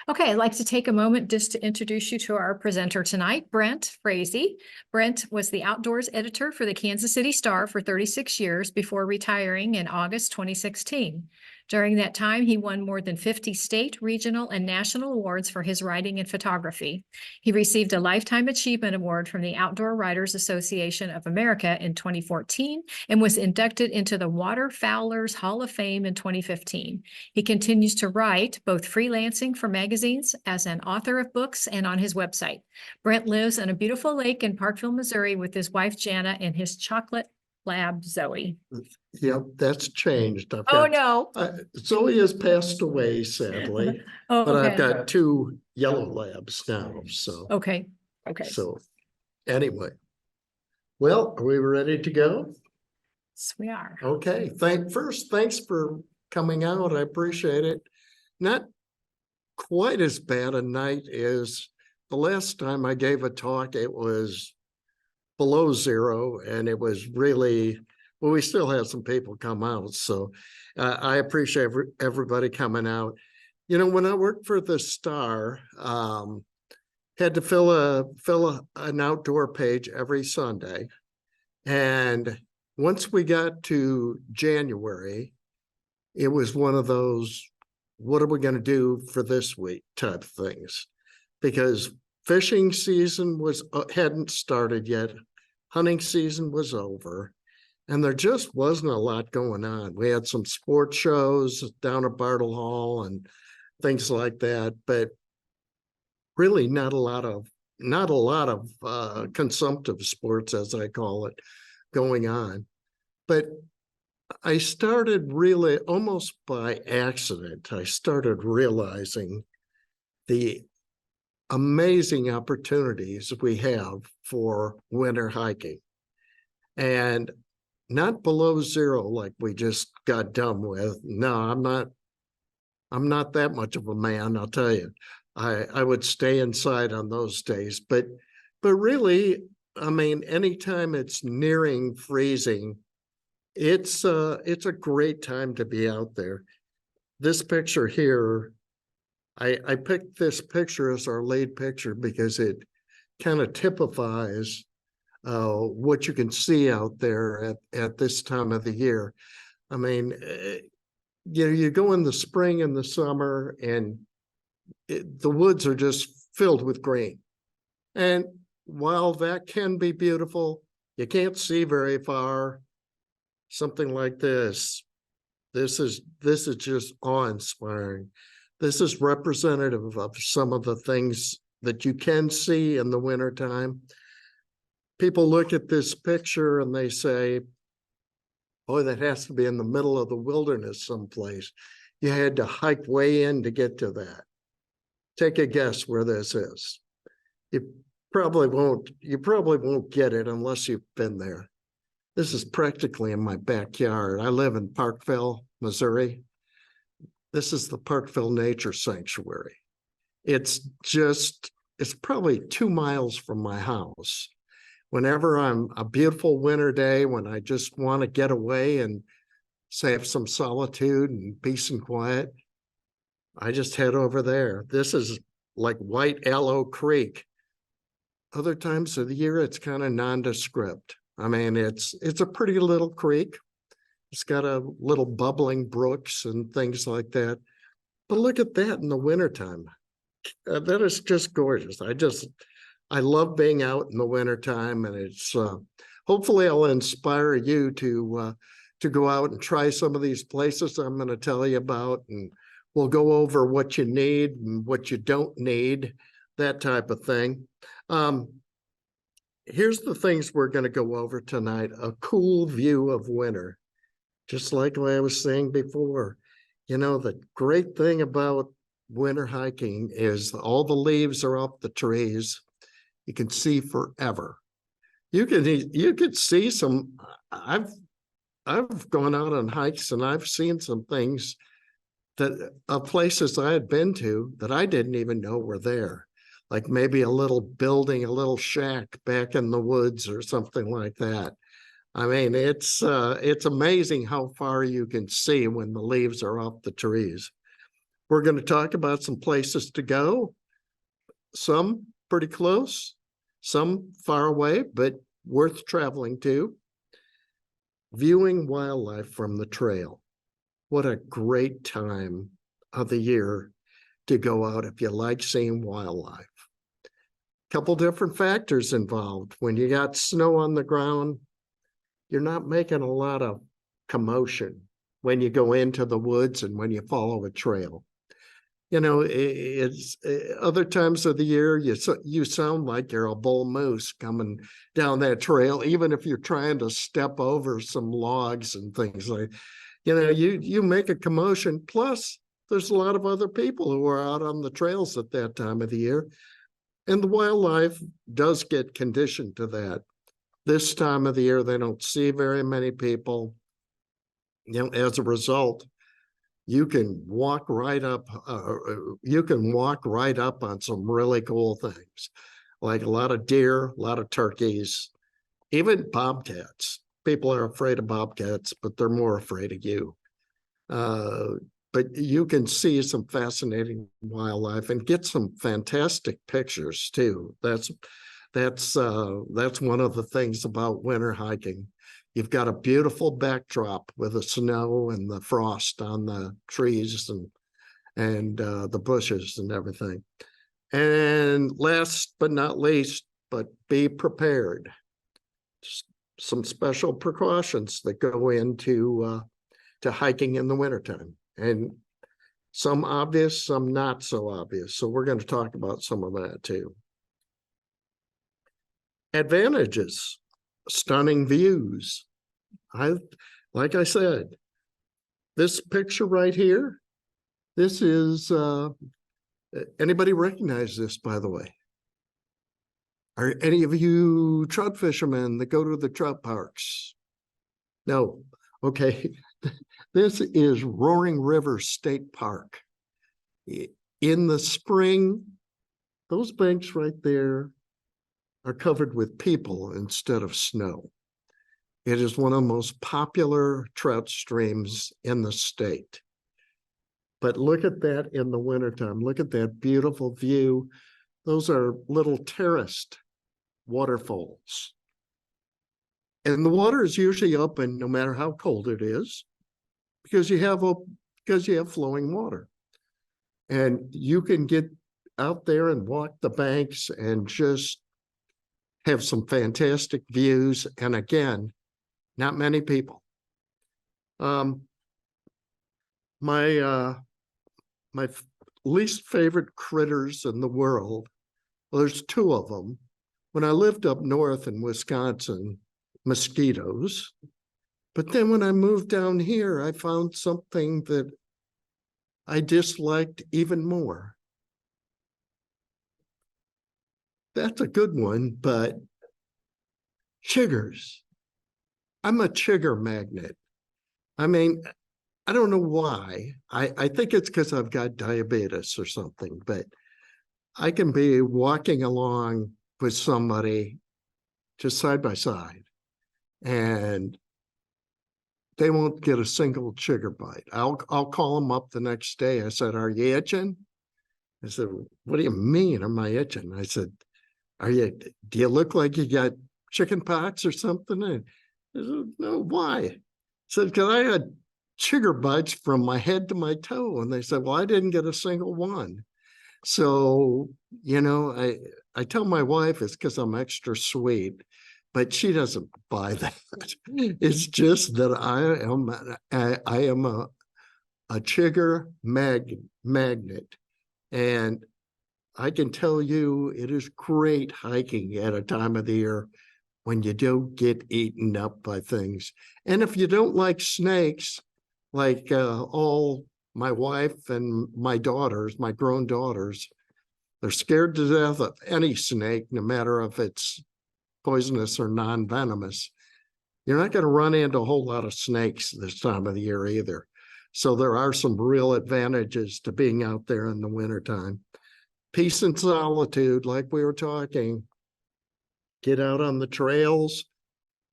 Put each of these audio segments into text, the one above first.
Okay, I'd like to take a moment just to introduce you to our presenter tonight, Brent Frazee. Brent was the outdoors editor for the Kansas City Star for 36 years before retiring in August 2016. During that time, he won more than 50 state, regional, and national awards for his writing and photography. He received a Lifetime Achievement Award from the Outdoor Writers Association of America in 2014 and was inducted into the Waterfowlers Hall of Fame in 2015. He continues to write, both freelancing for magazines, as an author of books, and on his website. Brent lives on a beautiful lake in Parkville, Missouri with his wife Jana and his chocolate lab Zoe. Yep, that's changed. Oh, no. Zoe has passed away, sadly, Oh, but I've okay. got two yellow labs now. So, Okay. So anyway, well, are we ready to go? Yes, we are. Okay. Thanks for coming out. I appreciate it. Not quite as bad a night as the last time I gave a talk. It was below zero, and it was really, well, we still had some people come out. So I appreciate everybody coming out. You know, when I worked for the Star, had to fill an outdoor page every Sunday. And once we got to January, it was one of those, what are we going to do for this week type of things? Because fishing season hadn't started yet. Hunting season was over, and there just wasn't a lot going on. We had some sports shows down at Bartle Hall and things like that, but really not a lot of consumptive sports, as I call it, going on. But I started really almost by accident. I started realizing the amazing opportunities we have for winter hiking, and not below zero like we just got done with. No, I'm not that much of a man, I'll tell you. I would stay inside on those days, but really, I mean, anytime it's nearing freezing, it's a great time to be out there. This picture here, I picked this picture as our lead picture because it kind of typifies what you can see out there at this time of the year. I mean, you go in the spring and the summer, and the woods are just filled with green. And while that can be beautiful, you can't see very far. Something like this is just awe-inspiring. This is representative of some of the things that you can see in the wintertime. People look at this picture and they say, boy, that has to be in the middle of the wilderness someplace. You had to hike way in to get to that. Take a guess where this is. You probably won't get it unless you've been there. This is practically in my backyard. I live in Parkville, Missouri. This is the Parkville Nature Sanctuary. It's probably 2 miles from my house. Whenever I'm a beautiful winter day, when I just want to get away and have some solitude and peace and quiet, I just head over there. This is like White Aloe Creek. Other times of the year, it's kind of nondescript. I mean, it's a pretty little creek. It's got a little bubbling brooks and things like that. But look at that in the wintertime. That is just gorgeous. I love being out in the wintertime, and it's hopefully I'll inspire you to go out and try some of these places I'm going to tell you about, and we'll go over what you need and what you don't need, that type of thing. Here's the things we're going to go over tonight. A cool view of winter. Just like I was saying before, you know, the great thing about winter hiking is all the leaves are off the trees. You can see forever. You could see some. I've gone out on hikes and I've seen some things that places I had been to that I didn't even know were there. Like maybe a little building, a little shack back in the woods or something like that. I mean, it's amazing how far you can see when the leaves are off the trees. We're going to talk about some places to go, some pretty close, some far away, but worth traveling to. Viewing wildlife from the trail. What a great time of the year to go out if you like seeing wildlife. Couple different factors involved. When you got snow on the ground, you're not making a lot of commotion when you go into the woods and when you follow a trail. You know, it's other times of the year, you sound like you're a bull moose coming down that trail, even if you're trying to step over some logs and things like, you know, you make a commotion. Plus, there's a lot of other people who are out on the trails at that time of the year. And the wildlife does get conditioned to that. This time of the year, they don't see very many people. You know, as a result, you can walk right up on some really cool things, like a lot of deer, a lot of turkeys, even bobcats. People are afraid of bobcats, but they're more afraid of you. But you can see some fascinating wildlife and get some fantastic pictures too. That's one of the things about winter hiking. You've got a beautiful backdrop with the snow and the frost on the trees and the bushes and everything. And last but not least, but be prepared. Some special precautions that go into to hiking in the wintertime. And some obvious, some not so obvious. So we're going to talk about some of that too. Advantages, stunning views. Like I said, this picture right here, this is, anybody recognize this, by the way? Are any of you trout fishermen that go to the trout parks? No. Okay. This is Roaring River State Park. In the spring, those banks right there are covered with people instead of snow. It is one of the most popular trout streams in the state. But look at that in the wintertime. Look at that beautiful view. Those are little terraced waterfalls. And the water is usually open no matter how cold it is, because you have flowing water. And you can get out there and walk the banks and just have some fantastic views. And again, not many people. My least favorite critters in the world, well, there's two of them. When I lived up north in Wisconsin, mosquitoes. But then when I moved down here, I found something that I disliked even more. That's a good one, but chiggers. I'm a chigger magnet. I mean, I don't know why. I think it's because I've got diabetes or something, but I can be walking along with somebody just side by side, and they won't get a single chigger bite. I'll call them up the next day. I said, "Are you itching?" I said, "What do you mean, am I itching?" I said, do you look like you got chicken pox or something? And I said, "No, why?" I said, "Because I had chigger bites from my head to my toe." And they said, "Well, I didn't get a single one." So, you know, I tell my wife it's because I'm extra sweet, but she doesn't buy that. It's just that I am a chigger magnet. And I can tell you it is great hiking at a time of the year when you don't get eaten up by things. And if you don't like snakes, like all my wife and my daughters, my grown daughters, they're scared to death of any snake, no matter if it's poisonous or non-venomous. You're not going to run into a whole lot of snakes this time of the year either. So there are some real advantages to being out there in the wintertime. Peace and solitude, like we were talking. Get out on the trails,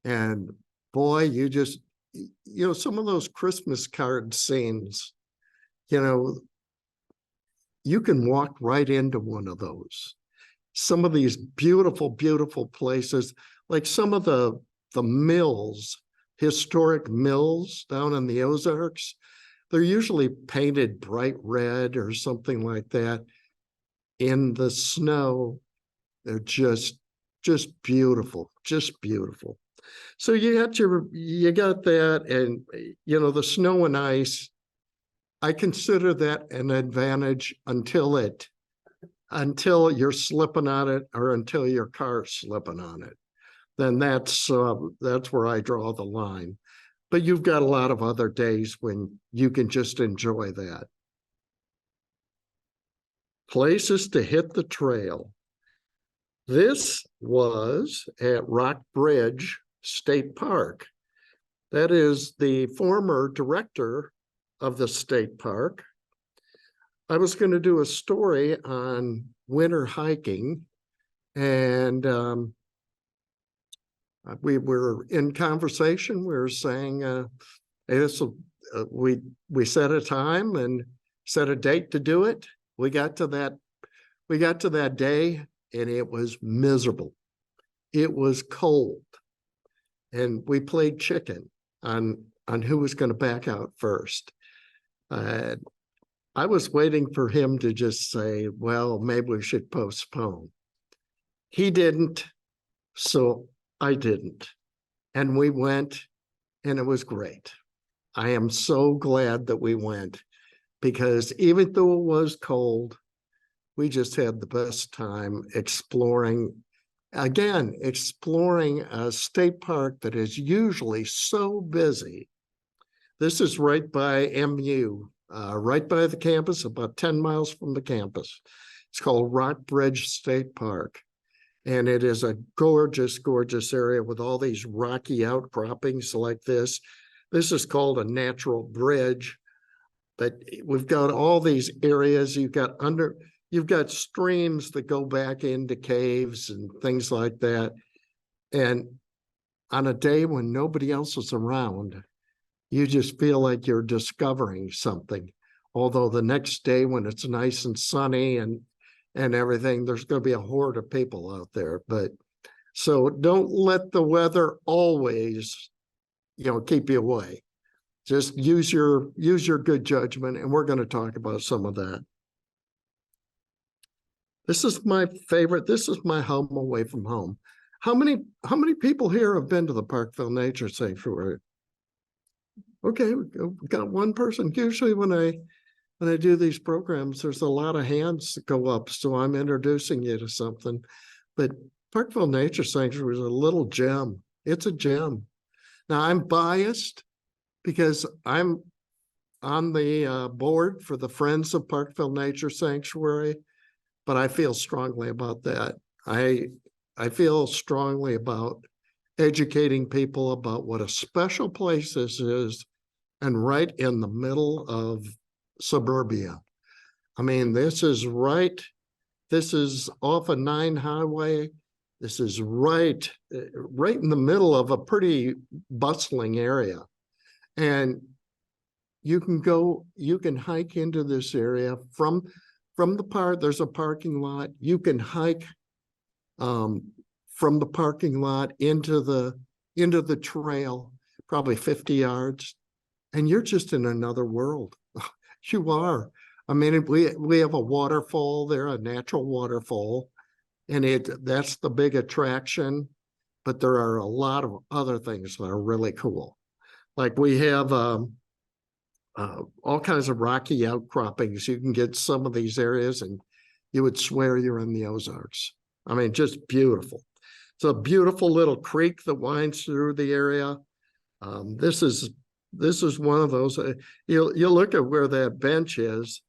and boy, some of those Christmas card scenes, you can walk right into one of those. Some of these beautiful, beautiful places, like some of the mills, historic mills down in the Ozarks, they're usually painted bright red or something like that. In the snow, they're just beautiful, just beautiful. So you got that, and the snow and ice, I consider that an advantage until you're slipping on it or until your car's slipping on it. Then that's where I draw the line. But you've got a lot of other days when you can just enjoy that. Places to hit the trail. This was at Rock Bridge State Park. That is the former director of the state park. I was going to do a story on winter hiking, and we were in conversation. We were saying, hey, we set a time and set a date to do it. We got to that day, and it was miserable. It was cold, and we played chicken on who was going to back out first. I was waiting for him to just say, well, maybe we should postpone. He didn't, so I didn't. And we went, and it was great. I am so glad that we went, because even though it was cold, we just had the best time exploring a state park that is usually so busy. This is right by MU, right by the campus, about 10 miles from the campus. It's called Rock Bridge State Park. And it is a gorgeous, gorgeous area with all these rocky outcroppings like this. This is called a natural bridge, but we've got all these areas. You've got streams that go back into caves and things like that. And on a day when nobody else is around, you just feel like you're discovering something. Although the next day when it's nice and sunny and everything, there's going to be a horde of people out there. But so don't let the weather always, keep you away. Just use your good judgment, and we're going to talk about some of that. This is my favorite. This is my home away from home. How many people here have been to the Parkville Nature Sanctuary? Okay, we got one person. Usually when I do these programs, there's a lot of hands that go up, so I'm introducing you to something. But Parkville Nature Sanctuary is a little gem. It's a gem. Now, I'm biased because I'm on the board for the Friends of Parkville Nature Sanctuary, but I feel strongly about that. I feel strongly about educating people about what a special place this is, and right in the middle of suburbia. I mean, this is off a 9 highway. This is right in the middle of a pretty bustling area. And you can hike into this area from the park. There's a parking lot. You can hike from the parking lot into the trail, probably 50 yards, and you're just in another world. You are. I mean, we have a waterfall there, a natural waterfall, and that's the big attraction. But there are a lot of other things that are really cool. Like we have all kinds of rocky outcroppings. You can get some of these areas, and you would swear you're in the Ozarks. I mean, just beautiful. It's a beautiful little creek that winds through the area. This is one of those. You look at where that bench is.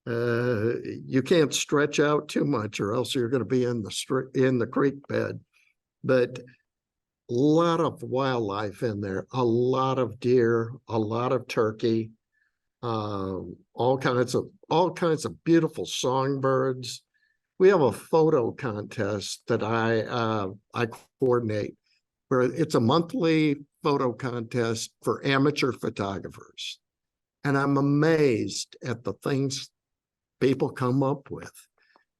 You can't stretch out too much, or else you're going to be in the creek bed. But a lot of wildlife in there. A lot of deer. A lot of turkey. All kinds of beautiful songbirds. We have a photo contest that I coordinate, where it's a monthly photo contest for amateur photographers. And I'm amazed at the things people come up with.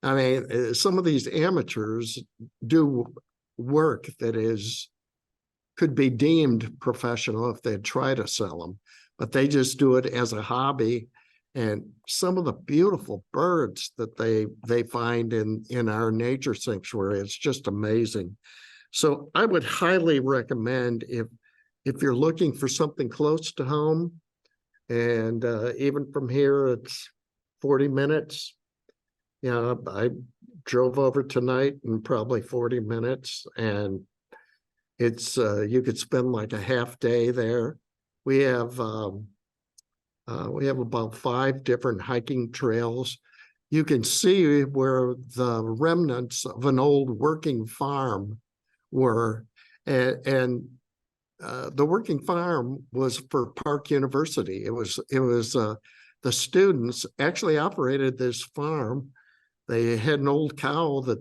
I mean, some of these amateurs do work that could be deemed professional if they'd try to sell them, but they just do it as a hobby. And some of the beautiful birds that they find in our nature sanctuary, it's just amazing. So I would highly recommend, if you're looking for something close to home, and even from here, it's 40 minutes. Yeah, I drove over tonight in probably 40 minutes, and it's you could spend like a half day there. We have about 5 different hiking trails. You can see where the remnants of an old working farm were, and the working farm was for Park University. It was the students actually operated this farm. They had an old cow that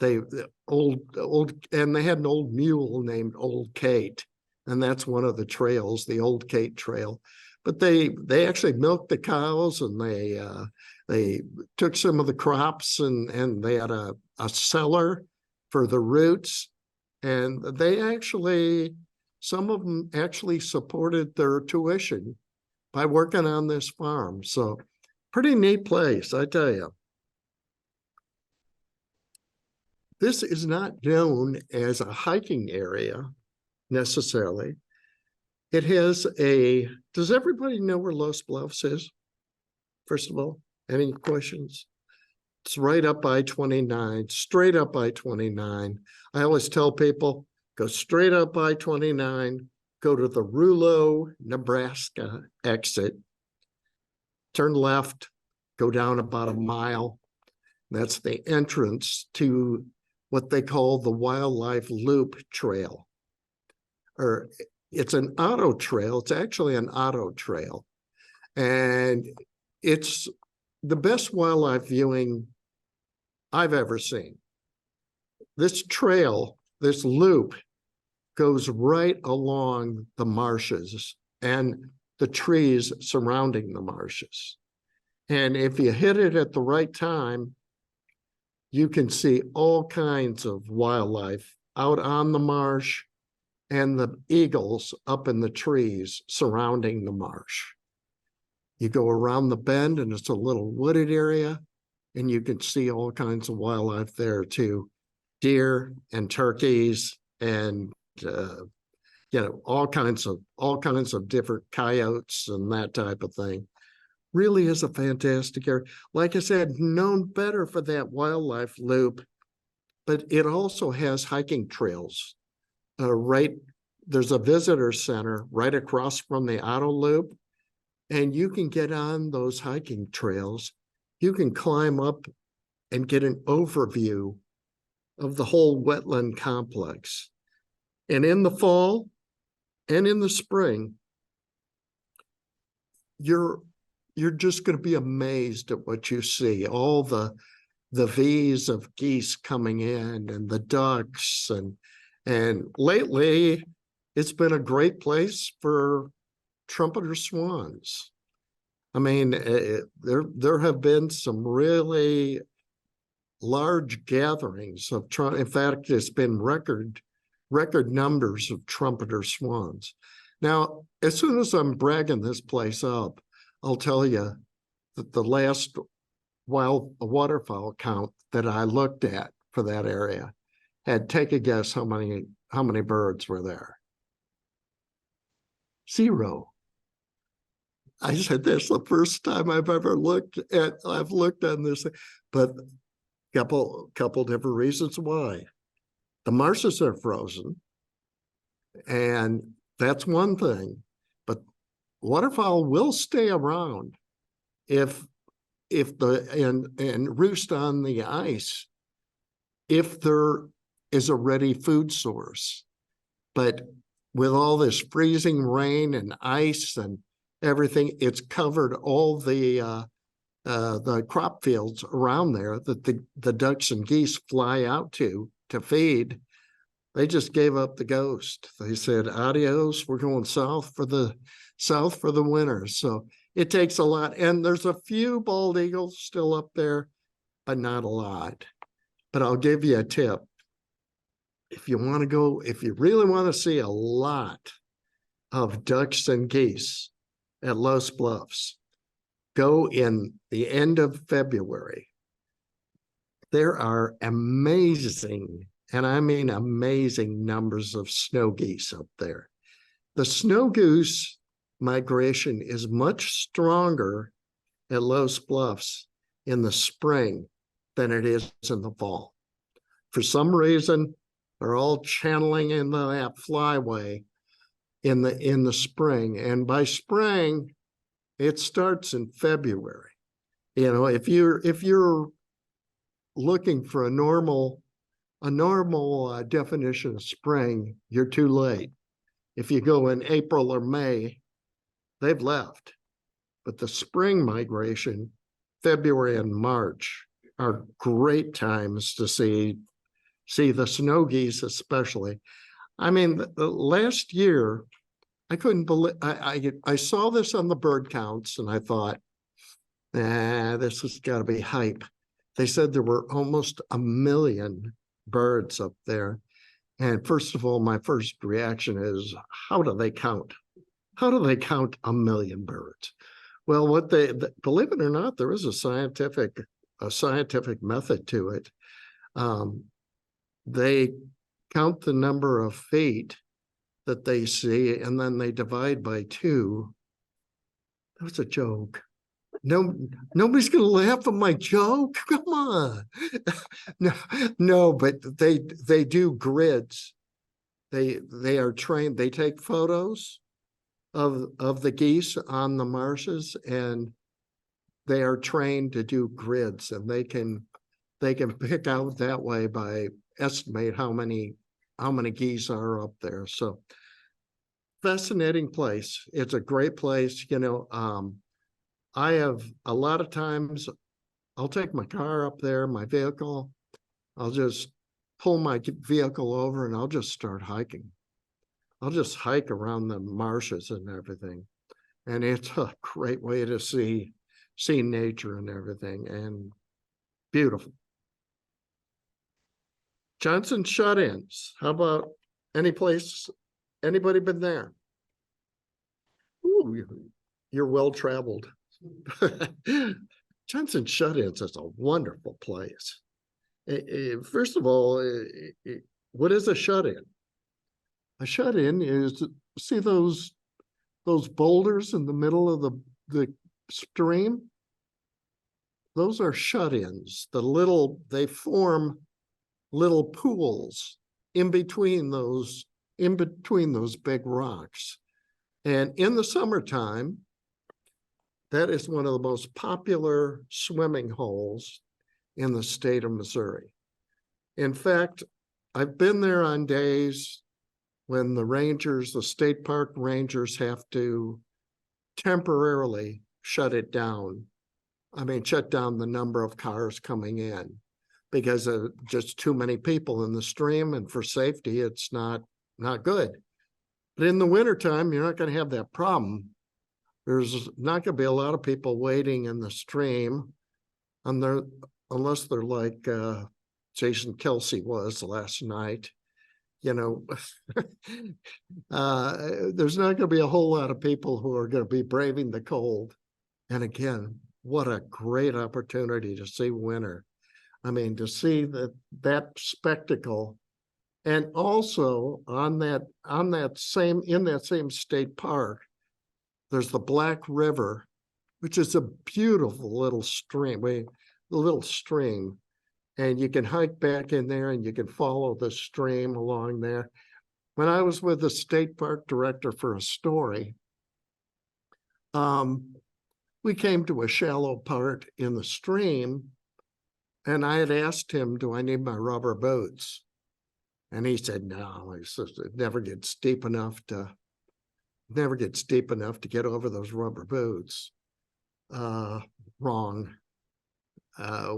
and they had an old mule named Old Kate, and that's one of the trails, the Old Kate Trail. But they actually milked the cows, and they took some of the crops, and they had a cellar for the roots, and some of them actually supported their tuition by working on this farm. So pretty neat place, I tell you. This is not known as a hiking area necessarily. It has does everybody know where Los Bluffs is? First of all, any questions? It's right up I-29, straight up I-29. I always tell people, go straight up I-29, go to the Rulo, Nebraska exit, turn left, go down about a mile. That's the entrance to what they call the Wildlife Loop Trail. Or it's an auto trail. It's actually an auto trail. And it's the best wildlife viewing I've ever seen. This trail, this loop, goes right along the marshes and the trees surrounding the marshes. And if you hit it at the right time, you can see all kinds of wildlife out on the marsh and the eagles up in the trees surrounding the marsh. You go around the bend, and it's a little wooded area, and you can see all kinds of wildlife there too. Deer and turkeys and all kinds of different coyotes and that type of thing. Really is a fantastic area. Like I said, known better for that wildlife loop, but it also has hiking trails. There's a visitor center right across from the auto loop, and you can get on those hiking trails. You can climb up and get an overview of the whole wetland complex. And in the fall and in the spring, you're just going to be amazed at what you see. All the V's of geese coming in, and the ducks, and lately it's been a great place for trumpeter swans. I mean, there have been some really large gatherings of in fact, it's been record numbers of trumpeter swans. Now, as soon as I'm bragging this place up, I'll tell you that the last wild waterfowl count that I looked at for that area take a guess how many birds were there. 0. I said, that's the first time I've ever looked on this, but couple different reasons why. The marshes are frozen, and that's one thing, but waterfowl will stay around and roost on the ice if there is a ready food source. But with all this freezing rain and ice and everything, it's covered all the crop fields around there that the ducks and geese fly out to feed. They just gave up the ghost. They said, adios, we're going south for the winter. So it takes a lot. And there's a few bald eagles still up there, but not a lot. But I'll give you a tip. If you want to go, if you really want to see a lot of ducks and geese at Los Bluffs, go in the end of February. There are amazing, and I mean amazing numbers of snow geese up there. The snow goose migration is much stronger at Los Bluffs in the spring than it is in the fall. For some reason, they're all channeling into that flyway in the spring. And by spring, it starts in February. You know, if you're looking for a normal definition of spring, you're too late. If you go in April or May, they've left. But the spring migration, February and March, are great times to see the snow geese, especially. I mean, the last year, I couldn't believe, I saw this on the bird counts and I thought, this has got to be hype. They said there were almost 1 million birds up there. And first of all, my first reaction is, how do they count? How do they count 1 million birds? Well, believe it or not, there is a scientific method to it. They count the number of feet that they see, and then they divide by 2. That was a joke. No, nobody's gonna laugh at my joke. Come on. No, but they do grids. They are trained. They take photos of the geese on the marshes, and they are trained to do grids, and they can pick out that way by estimate how many geese are up there. So fascinating place. It's a great place. You know, I have a lot of times I'll take my car up there, my vehicle. I'll just pull my vehicle over and I'll just start hiking. I'll just hike around the marshes and everything. And it's a great way to see nature and everything, and beautiful. Johnson Shut-ins. How about anybody been there? Ooh, you're well-traveled. Johnson Shut-ins is a wonderful place. First of all, what is a shut-in? A shut-in is, see those boulders in the middle of the stream? Those are shut-ins. They form little pools in between those big rocks. And in the summertime, that is one of the most popular swimming holes in the state of Missouri. In fact, I've been there on days when the state park rangers have to temporarily shut down the number of cars coming in because of just too many people in the stream, and for safety, it's not good. But in the wintertime, you're not going to have that problem. There's not going to be a lot of people waiting in the stream unless they're like Jason Kelsey was last night. You know, there's not going to be a whole lot of people who are going to be braving the cold. And again, what a great opportunity to see winter. I mean, to see that spectacle. And also in that same state park, there's the Black River, which is a beautiful little stream, and you can hike back in there and you can follow the stream along there. When I was with the state park director for a story, we came to a shallow part in the stream, and I had asked him, do I need my rubber boots? And he said, no. He says, it never gets deep enough to get over those rubber boots. Wrong.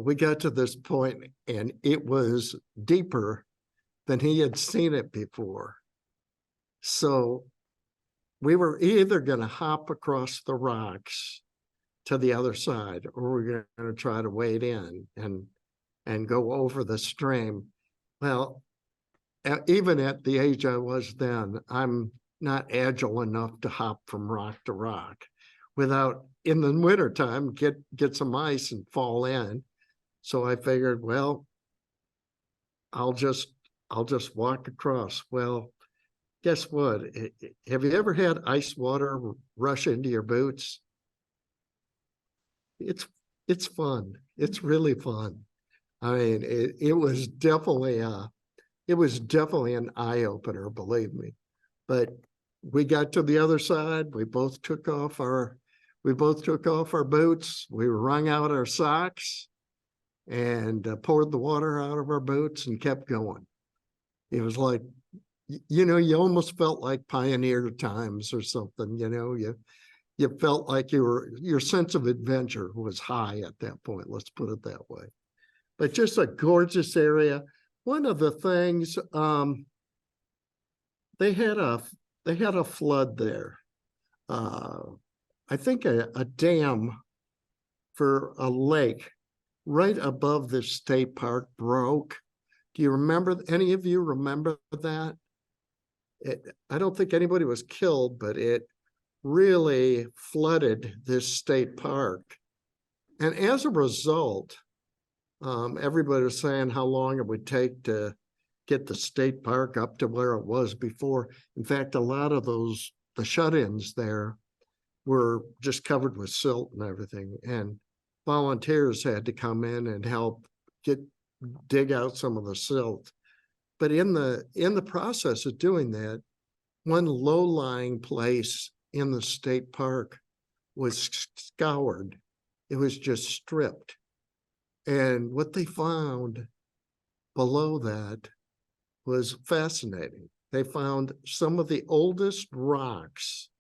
We got to this point and it was deeper than he had seen it before. So we were either going to hop across the rocks to the other side, or we're going to try to wade in and go over the stream. Well, even at the age I was then, I'm not agile enough to hop from rock to rock without, in the wintertime, get some ice and fall in. So I figured, well, I'll just walk across. Well, guess what? Have you ever had ice water rush into your boots? It's fun. It's really fun. I mean, it was definitely an eye opener, believe me. But we got to the other side. We both took off our boots. We wrung out our socks and poured the water out of our boots and kept going. It was like, you almost felt like pioneer times or something. You felt like your sense of adventure was high at that point. Let's put it that way. But just a gorgeous area. One of the things, they had a flood there. I think a dam for a lake right above the state park broke. Do you remember? Any of you remember that? I don't think anybody was killed, but it really flooded this state park. And as a result, everybody was saying how long it would take to get the state park up to where it was before. In fact, a lot of the shut-ins there were just covered with silt and everything. And volunteers had to come in and help dig out some of the silt. But in the process of doing that, one low-lying place in the state park was scoured. It was just stripped. And what they found below that was fascinating. They found some of the oldest rocks,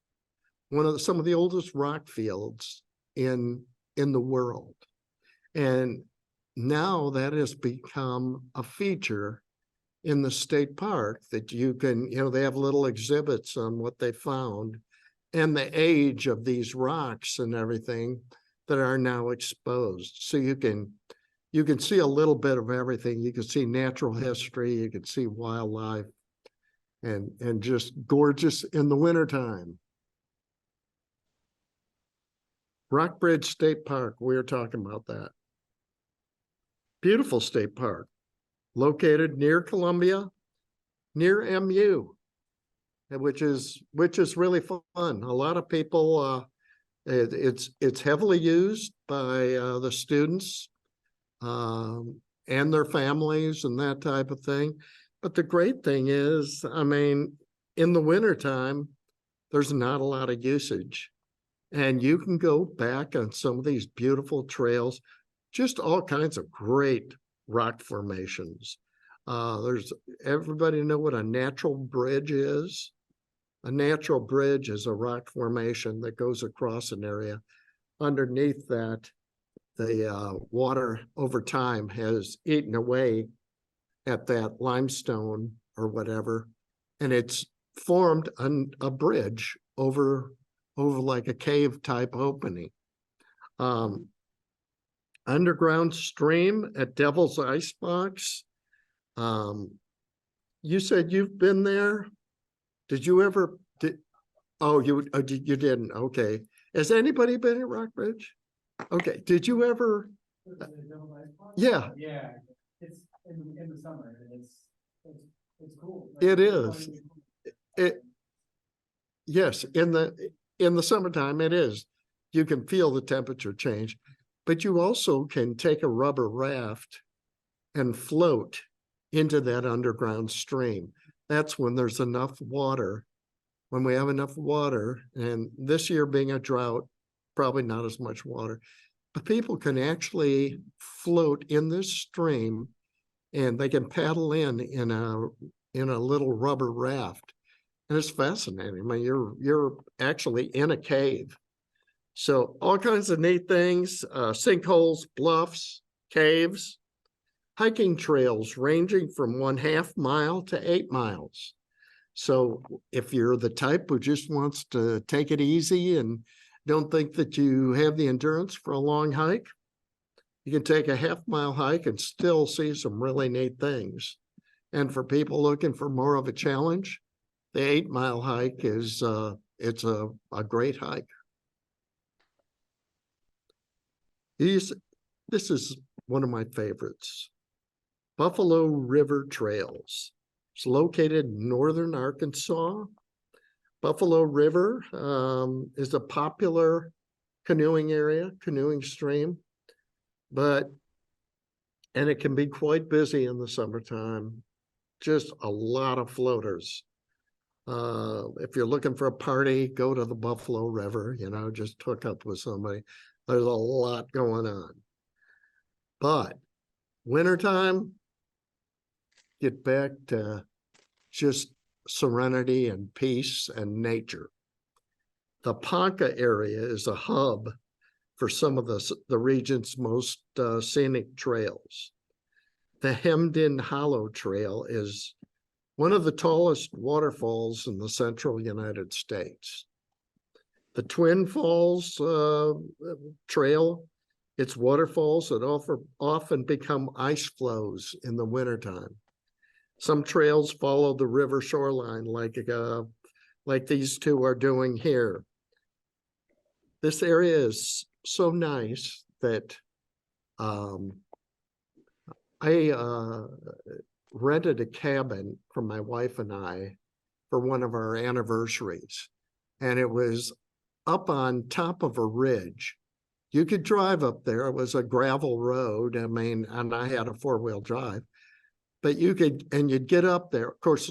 some of the oldest rock fields in the world. And now that has become a feature in the state park that you can, they have little exhibits on what they found and the age of these rocks and everything that are now exposed. So you can see a little bit of everything. You can see natural history, you can see wildlife, and just gorgeous in the wintertime. Rockbridge State Park, we were talking about that. Beautiful state park, located near Columbia, near MU, which is really fun. A lot of people, it's heavily used by the students and their families and that type of thing. But the great thing is, I mean, in the wintertime, there's not a lot of usage. And you can go back on some of these beautiful trails, just all kinds of great rock formations. Everybody know what a natural bridge is? A natural bridge is a rock formation that goes across an area. Underneath that, the water over time has eaten away at that limestone or whatever, and it's formed a bridge over like a cave type opening. Underground stream at Devil's Icebox. You said you've been there. Did you ever? You didn't. Okay. Has anybody been at Rockbridge? Okay. Did you ever? Yeah. Yeah. It's in the summer. It's cool. It is. Yes, in the summertime it is. You can feel the temperature change, but you also can take a rubber raft and float into that underground stream. That's when there's enough water. When we have enough water, and this year being a drought, probably not as much water, but people can actually float in this stream, and they can paddle in a little rubber raft. And it's fascinating. I mean, you're actually in a cave. So all kinds of neat things, sinkholes, bluffs, caves, hiking trails ranging from 1/2 mile to 8 miles. So if you're the type who just wants to take it easy and don't think that you have the endurance for a long hike, you can take a half-mile hike and still see some really neat things. And for people looking for more of a challenge, the 8-mile hike is it's a great hike. This is one of my favorites. Buffalo River Trails. It's located in northern Arkansas. Buffalo River is a popular canoeing area, canoeing stream, and it can be quite busy in the summertime. Just a lot of floaters. If you're looking for a party, go to the Buffalo River, just hook up with somebody. There's a lot going on. But wintertime, get back to just serenity and peace and nature. The Ponca area is a hub for some of the region's most scenic trails. The Hemmed-In Hollow Trail is one of the tallest waterfalls in the central United States. The Twin Falls Trail, it's waterfalls that often become ice flows in the wintertime. Some trails follow the river shoreline like these two are doing here. This area is so nice that I rented a cabin for my wife and I for one of our anniversaries. And it was up on top of a ridge. You could drive up there. It was a gravel road. And I had a 4-wheel drive. But you'd get up there. Of course,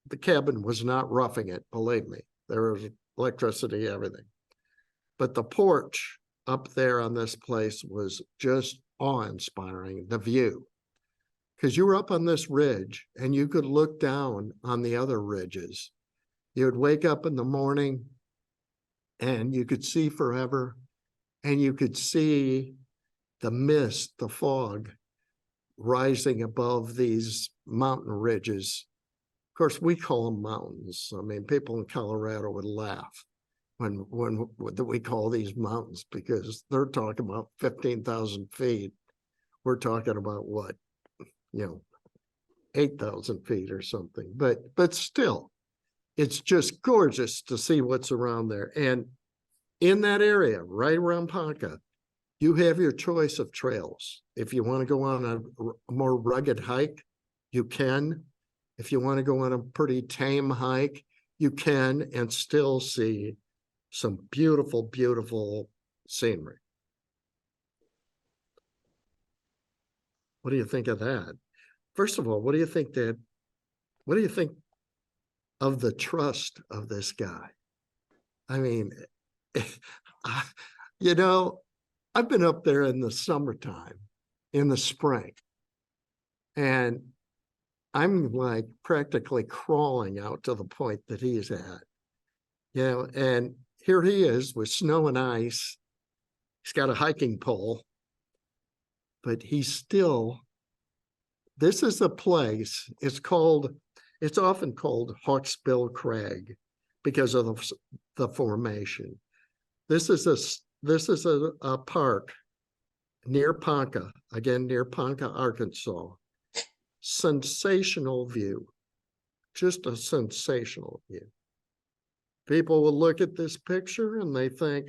the cabin was not roughing it, believe me. There was electricity, everything. But the porch up there on this place was just awe-inspiring, the view. Because you were up on this ridge and you could look down on the other ridges. You would wake up in the morning and you could see forever, and you could see the mist, the fog rising above these mountain ridges. Of course, we call them mountains. I mean, people in Colorado would laugh when we call these mountains, because they're talking about 15,000 feet. We're talking about what? 8,000 feet or something, but still, it's just gorgeous to see what's around there. And in that area, right around Ponca, you have your choice of trails. If you want to go on a more rugged hike, you can. If you want to go on a pretty tame hike, you can, and still see some beautiful, beautiful scenery. What do you think of that? First of all, what do you think of the trust of this guy? I mean, I've been up there in the summertime, in the spring, and I'm like practically crawling out to the point that he's at, and here he is with snow and ice. He's got a hiking pole, but this is a place, it's often called Hawksbill Crag because of the formation. This is a park near Ponca, again, near Ponca, Arkansas. Sensational view, just a sensational view. People will look at this picture and they think,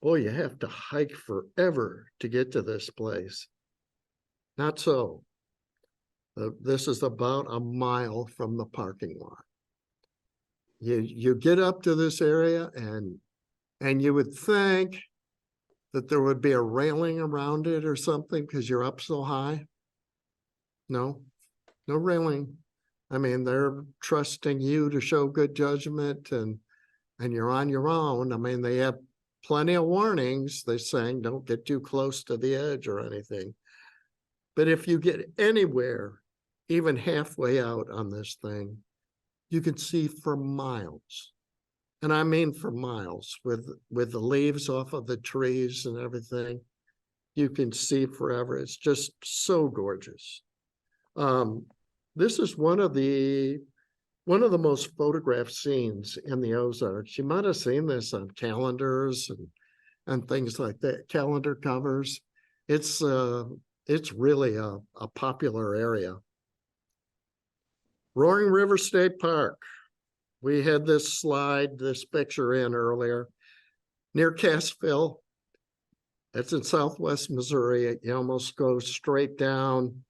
boy, you have to hike forever to get to this place. Not so. This is about a mile from the parking lot. You get up to this area and you would think that there would be a railing around it or something because you're up so high. No railing. I mean, they're trusting you to show good judgment and you're on your own. I mean, they have plenty of warnings. They're saying don't get too close to the edge or anything. But if you get anywhere, even halfway out on this thing, you can see for miles. And I mean for miles, with the leaves off of the trees and everything, you can see forever. It's just so gorgeous. This is one of the one of the most photographed scenes in the Ozarks. You might have seen this on calendars and things like that, calendar covers. It's really a popular area. Roaring River State Park. We had this picture in earlier, near Cassville. It's in southwest Missouri. You almost go straight down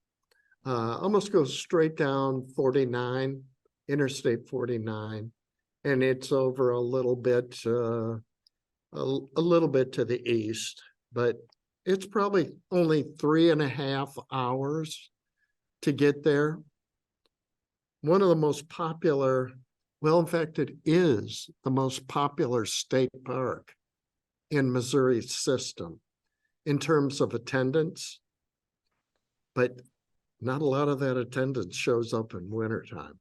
49, Interstate 49, and it's over a little bit to the east, but it's probably only 3.5 hours to get there. One of the most popular, well, in fact, it is the most popular state park in Missouri's system in terms of attendance, but not a lot of that attendance shows up in wintertime.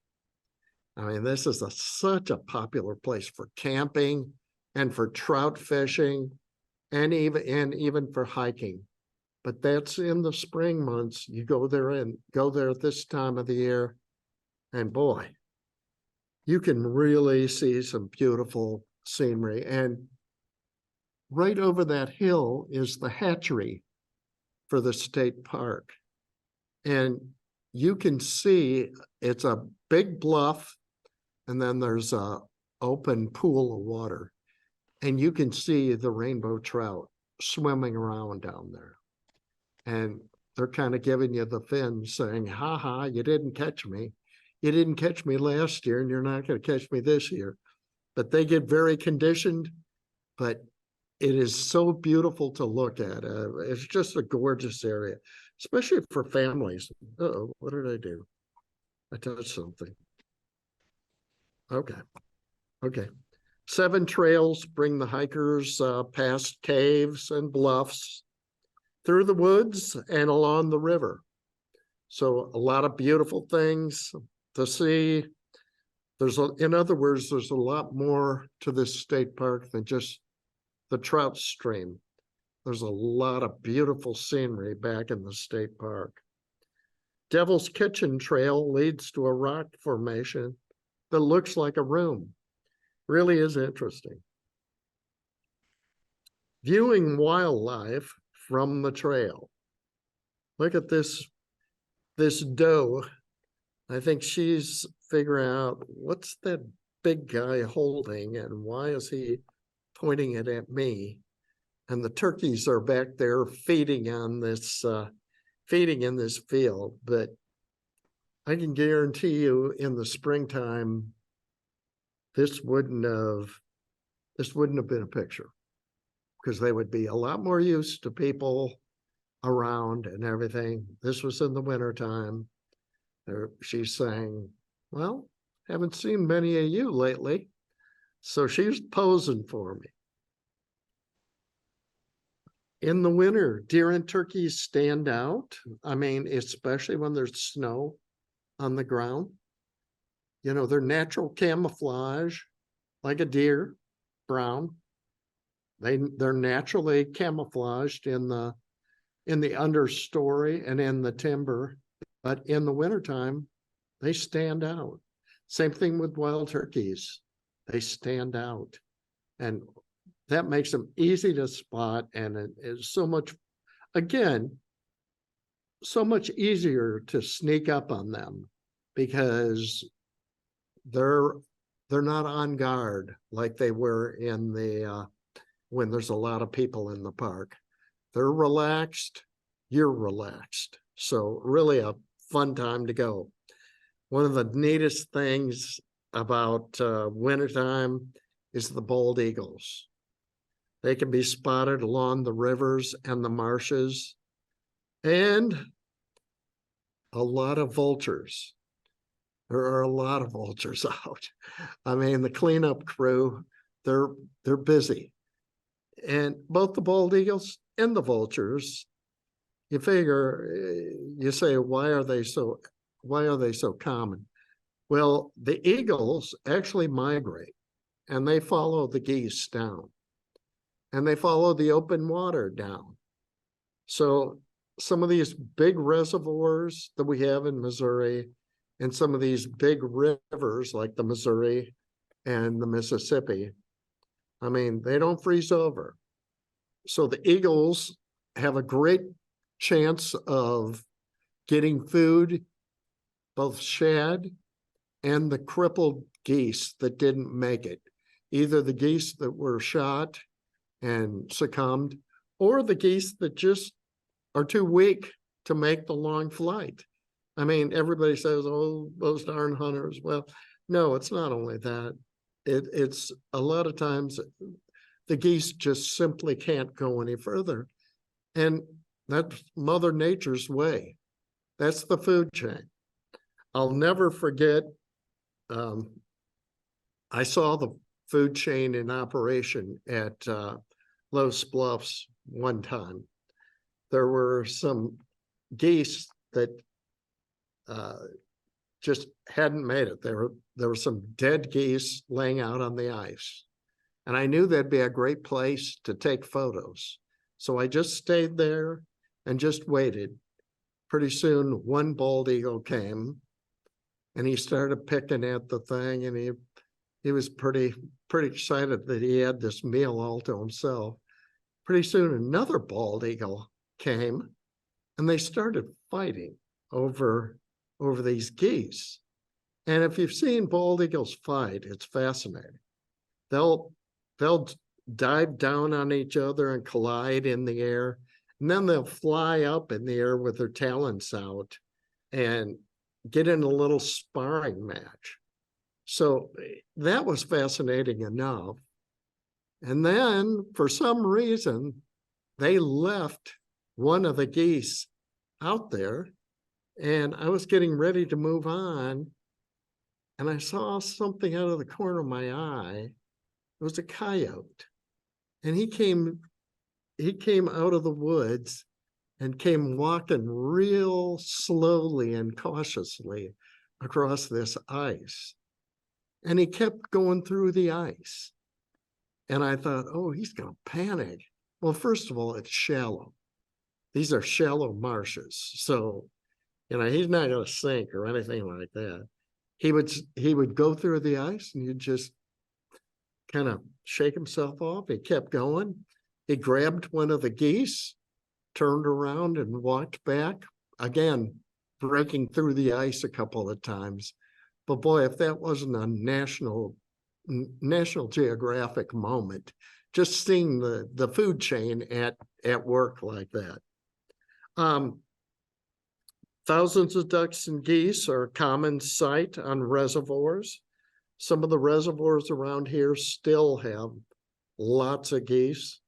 I mean, this is such a popular place for camping and for trout fishing and even for hiking. But that's in the spring months. You go there at this time of the year, and boy, you can really see some beautiful scenery. And right over that hill is the hatchery for the state park. And you can see it's a big bluff, and then there's a open pool of water. And you can see the rainbow trout swimming around down there. And they're kind of giving you the fin, saying, ha ha, you didn't catch me. You didn't catch me last year, and you're not going to catch me this year. But they get very conditioned, but it is so beautiful to look at. It's just a gorgeous area, especially for families. Uh-oh, what did I do? I touched something. Okay. 7 trails bring the hikers past caves and bluffs, through the woods and along the river. So a lot of beautiful things to see. In other words, there's a lot more to this state park than just the trout stream. There's a lot of beautiful scenery back in the state park. Devil's Kitchen Trail leads to a rock formation that looks like a room. Really is interesting. Viewing wildlife from the trail. Look at this doe. I think she's figuring out, what's that big guy holding and why is he pointing it at me? And the turkeys are back there feeding in this field. But I can guarantee you in the springtime, this wouldn't have been a picture, because they would be a lot more used to people around and everything. This was in the wintertime. She's saying, well, haven't seen many of you lately. So she's posing for me. In the winter, deer and turkeys stand out. I mean, especially when there's snow on the ground. You know, they're natural camouflage, like a deer, brown. They're naturally camouflaged in the understory and in the timber, but in the wintertime, they stand out. Same thing with wild turkeys. They stand out. And that makes them easy to spot, and it is so much easier to sneak up on them, because they're not on guard like they were in the when there's a lot of people in the park. They're relaxed, you're relaxed. So really a fun time to go. One of the neatest things about wintertime is the bald eagles. They can be spotted along the rivers and the marshes, and a lot of vultures. There are a lot of vultures out. I mean, the cleanup crew, they're busy. And both the bald eagles and the vultures, you say, why are they so common? Well, the eagles actually migrate, and they follow the geese down, and they follow the open water down. So some of these big reservoirs that we have in Missouri and some of these big rivers like the Missouri and the Mississippi, I mean, they don't freeze over. So the eagles have a great chance of getting food, both shad and the crippled geese that didn't make it. Either the geese that were shot and succumbed, or the geese that just are too weak to make the long flight. I mean, everybody says, oh, those darn hunters. Well, no, it's not only that. It's a lot of times the geese just simply can't go any further. And that's Mother Nature's way. That's the food chain. I'll never forget, I saw the food chain in operation at Los Bluffs one time. There were some geese that just hadn't made it. There were some dead geese laying out on the ice. And I knew that'd be a great place to take photos. So I just stayed there and just waited. Pretty soon, one bald eagle came and he started picking at the thing, and he was pretty excited that he had this meal all to himself. Pretty soon, another bald eagle came and they started fighting over these geese. And if you've seen bald eagles fight, it's fascinating. They'll dive down on each other and collide in the air, and then they'll fly up in the air with their talons out and get in a little sparring match. So that was fascinating enough. And then for some reason, they left one of the geese out there, and I was getting ready to move on, and I saw something out of the corner of my eye. It was a coyote, and he came out of the woods and came walking real slowly and cautiously across this ice. And he kept going through the ice. And I thought, oh, he's going to panic. Well, first of all, it's shallow. These are shallow marshes. So, he's not going to sink or anything like that. He would go through the ice, and you'd just kind of shake himself off. He kept going. He grabbed one of the geese, turned around and walked back, again, breaking through the ice a couple of times. But boy, if that wasn't a National Geographic moment, just seeing the food chain at work like that. Thousands of ducks and geese are a common sight on reservoirs. Some of the reservoirs around here still have lots of geese.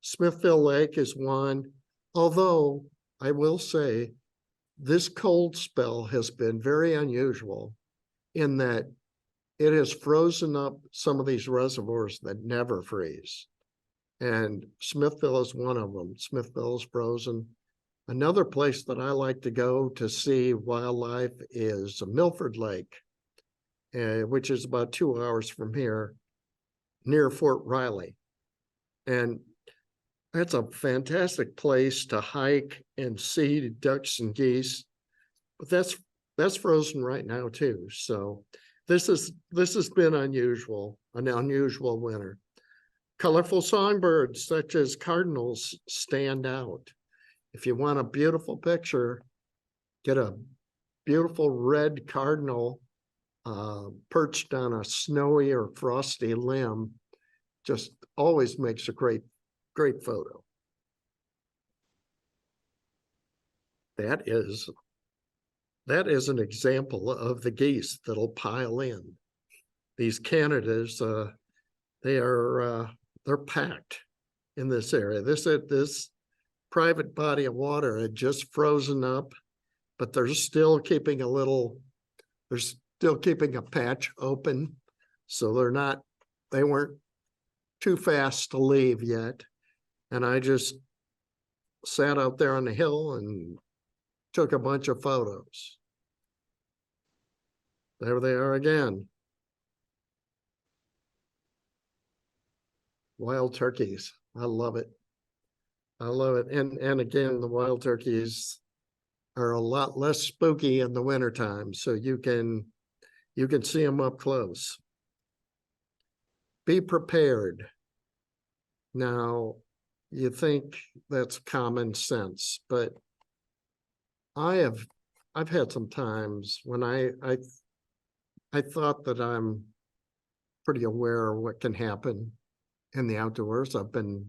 Smithville Lake is one, although I will say this cold spell has been very unusual in that it has frozen up some of these reservoirs that never freeze. And Smithville is one of them. Smithville is frozen. Another place that I like to go to see wildlife is Milford Lake, which is about 2 hours from here, near Fort Riley. And that's a fantastic place to hike and see ducks and geese. But that's frozen right now too. So this has been unusual, an unusual winter. Colorful songbirds such as cardinals stand out. If you want a beautiful picture, get a beautiful red cardinal perched on a snowy or frosty limb. Just always makes a great photo. That is an example of the geese that'll pile in. These Canadas, they're packed in this area. This private body of water had just frozen up, but they're still keeping a patch open. So they weren't too fast to leave yet. And I just sat out there on the hill and took a bunch of photos. There they are again. Wild turkeys. I love it. I love it. And again, the wild turkeys, are a lot less spooky in the wintertime, so you can see them up close. Be prepared. Now, you think that's common sense, but I've had some times when I thought that I'm pretty aware of what can happen in the outdoors. I've been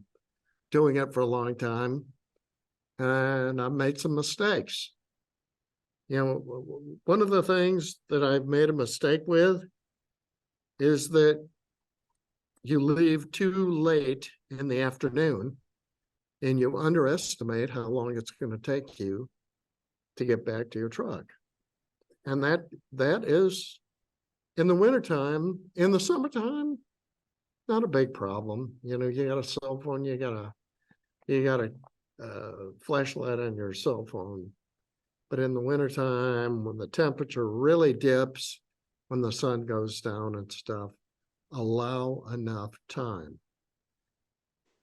doing it for a long time, and I've made some mistakes. You know, one of the things that I've made a mistake with is that you leave too late in the afternoon and you underestimate how long it's going to take you to get back to your truck. And that is in the wintertime. In the summertime, not a big problem. You know, you got a cell phone, you got a flashlight on your cell phone. But in the wintertime, when the temperature really dips, when the sun goes down and stuff, allow enough time.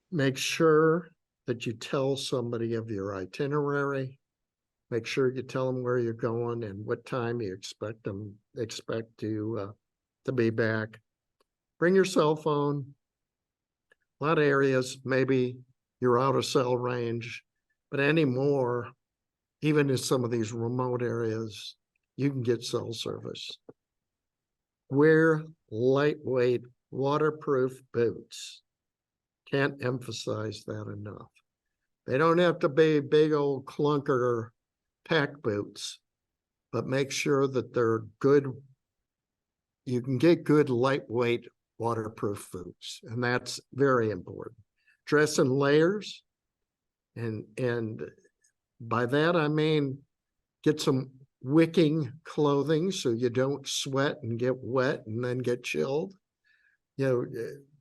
Make sure that you tell somebody of your itinerary. Make sure you tell them where you're going and what time you expect to be back. Bring your cell phone. A lot of areas, maybe you're out of cell range, but anymore, even in some of these remote areas, you can get cell service. Wear lightweight, waterproof boots. Can't emphasize that enough. They don't have to be big old clunker pack boots, but make sure that they're good. You can get good lightweight waterproof boots, and that's very important. Dress in layers, and by that I mean get some wicking clothing so you don't sweat and get wet and then get chilled. You know,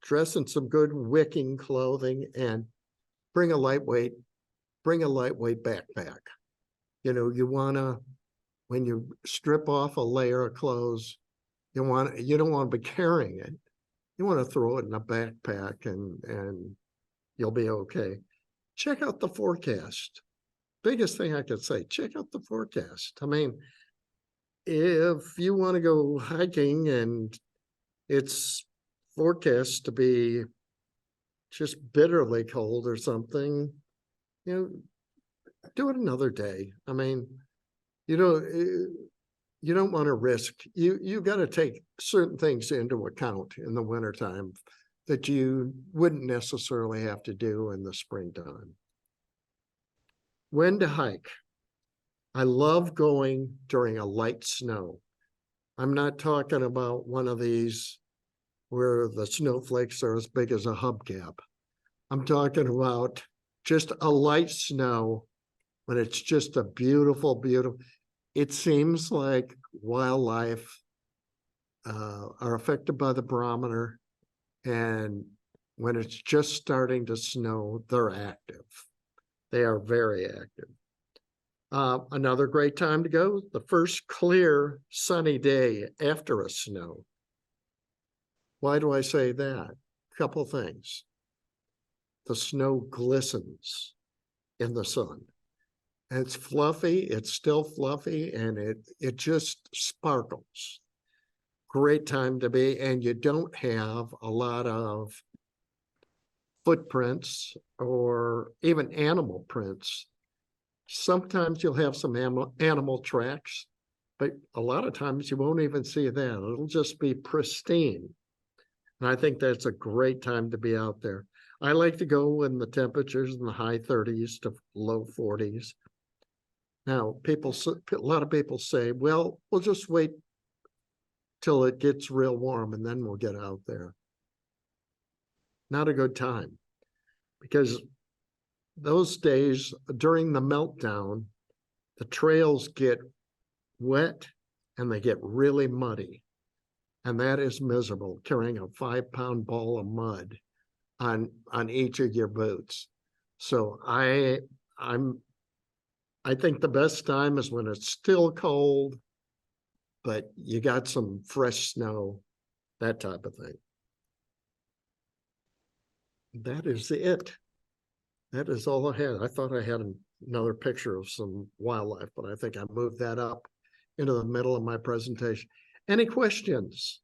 dress in some good wicking clothing and bring a lightweight backpack. You know, you wanna, when you strip off a layer of clothes, you don't want to be carrying it. You want to throw it in a backpack and you'll be okay. Check out the forecast. Biggest thing I could say, check out the forecast. I mean, if you want to go hiking and it's forecast to be just bitterly cold or something, you know, do it another day. I mean, you don't want to risk, you got to take certain things into account in the wintertime that you wouldn't necessarily have to do in the springtime. When to hike. I love going during a light snow. I'm not talking about one of these where the snowflakes are as big as a hubcap. I'm talking about just a light snow when it's just a beautiful, beautiful. It seems like wildlife are affected by the barometer, and when it's just starting to snow, they're active. They are very active. Another great time to go, the first clear sunny day after a snow. Why do I say that? Couple things. The snow glistens in the sun. And it's fluffy, it's still fluffy, and it just sparkles. Great time to be, and you don't have a lot of footprints or even animal prints. Sometimes you'll have some animal tracks, but a lot of times you won't even see that. It'll just be pristine. And I think that's a great time to be out there. I like to go when the temperature's in the high 30s to low 40s. Now, a lot of people say, well, we'll just wait till it gets real warm and then we'll get out there. Not a good time, because those days during the meltdown, the trails get wet and they get really muddy. And that is miserable, carrying a 5-pound ball of mud on each of your boots. So I think the best time is when it's still cold, but you got some fresh snow, that type of thing. That is it. That is all I had. I thought I had another picture of some wildlife, but I think I moved that up into the middle of my presentation. Any questions?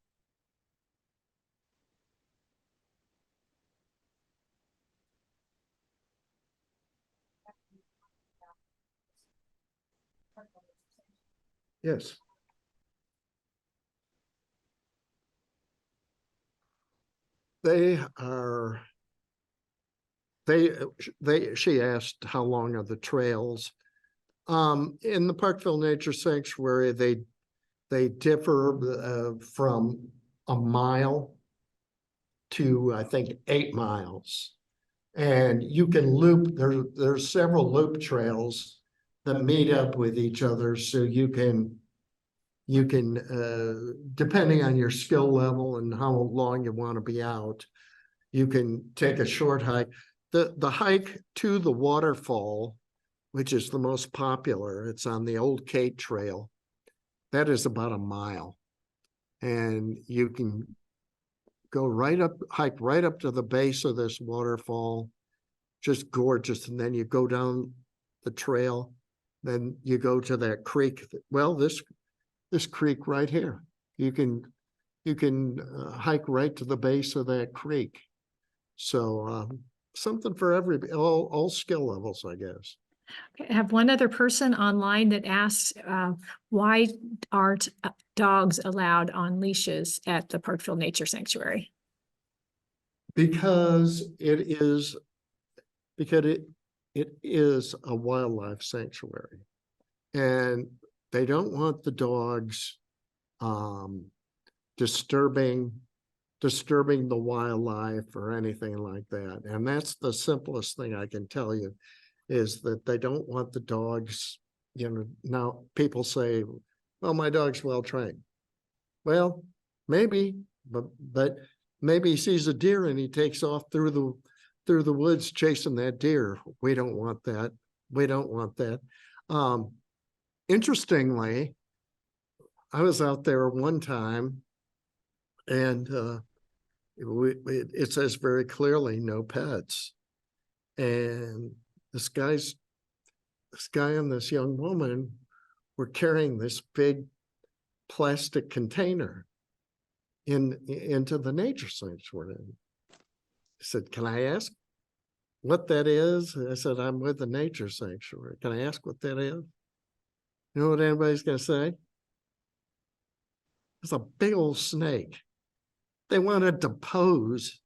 Yes. They are, she asked how long are the trails? In the Parkville Nature Sanctuary, they differ from a mile to, I think, 8 miles. And you can loop, there's several loop trails that meet up with each other, so you can depending on your skill level and how long you want to be out, you can take a short hike. The hike to the waterfall, which is the most popular, it's on the old Kate Trail. That is about a mile. And you can go right up, hike right up to the base of this waterfall. Just gorgeous. And then you go down the trail. Then you go to that creek. Well, this creek right here. You can hike right to the base of that creek. So something for everybody, all skill levels, I guess. I have one other person online that asked, why aren't dogs allowed on leashes at the Parkville Nature Sanctuary? Because it is a wildlife sanctuary, and they don't want the dogs disturbing the wildlife or anything like that. And that's the simplest thing I can tell you, is that they don't want the dogs, you know. Now people say, well, my dog's well trained. Well, maybe, but maybe he sees a deer and he takes off through the woods chasing that deer. We don't want that. We don't want that. Interestingly, I was out there one time, and it says very clearly no pets. And this guy and this young woman were carrying this big plastic container into the nature sanctuary. I said, can I ask what that is? I said, I'm with the nature sanctuary. Can I ask what that is? You know what anybody's going to say? It's a big old snake. They wanted to pose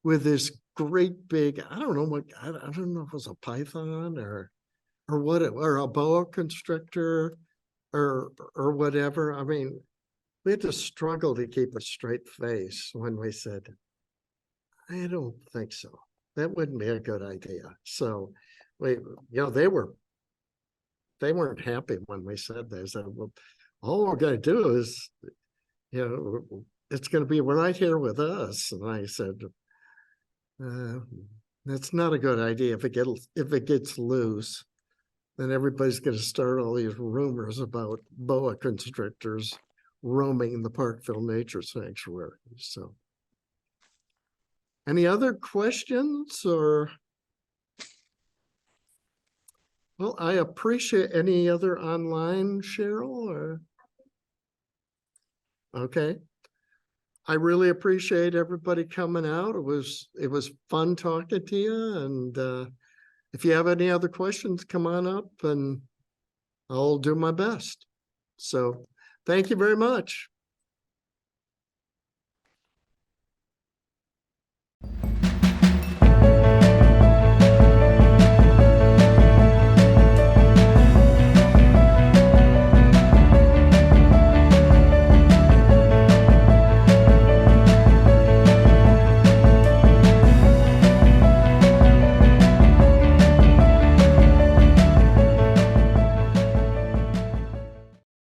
with this great big, I don't know if it was a python or a boa constrictor or whatever. I mean, we had to struggle to keep a straight face when we said, I don't think so. That wouldn't be a good idea. So they weren't happy when we said this. Well, all we're going to do is, it's going to be right here with us. And I said, that's not a good idea. If it gets loose, then everybody's going to start all these rumors about boa constrictors roaming the Parkville Nature Sanctuary. So, any other questions? Or, well, I appreciate any other online, Cheryl, or okay. I really appreciate everybody coming out. It was fun talking to you. And if you have any other questions, come on up and I'll do my best. So thank you very much.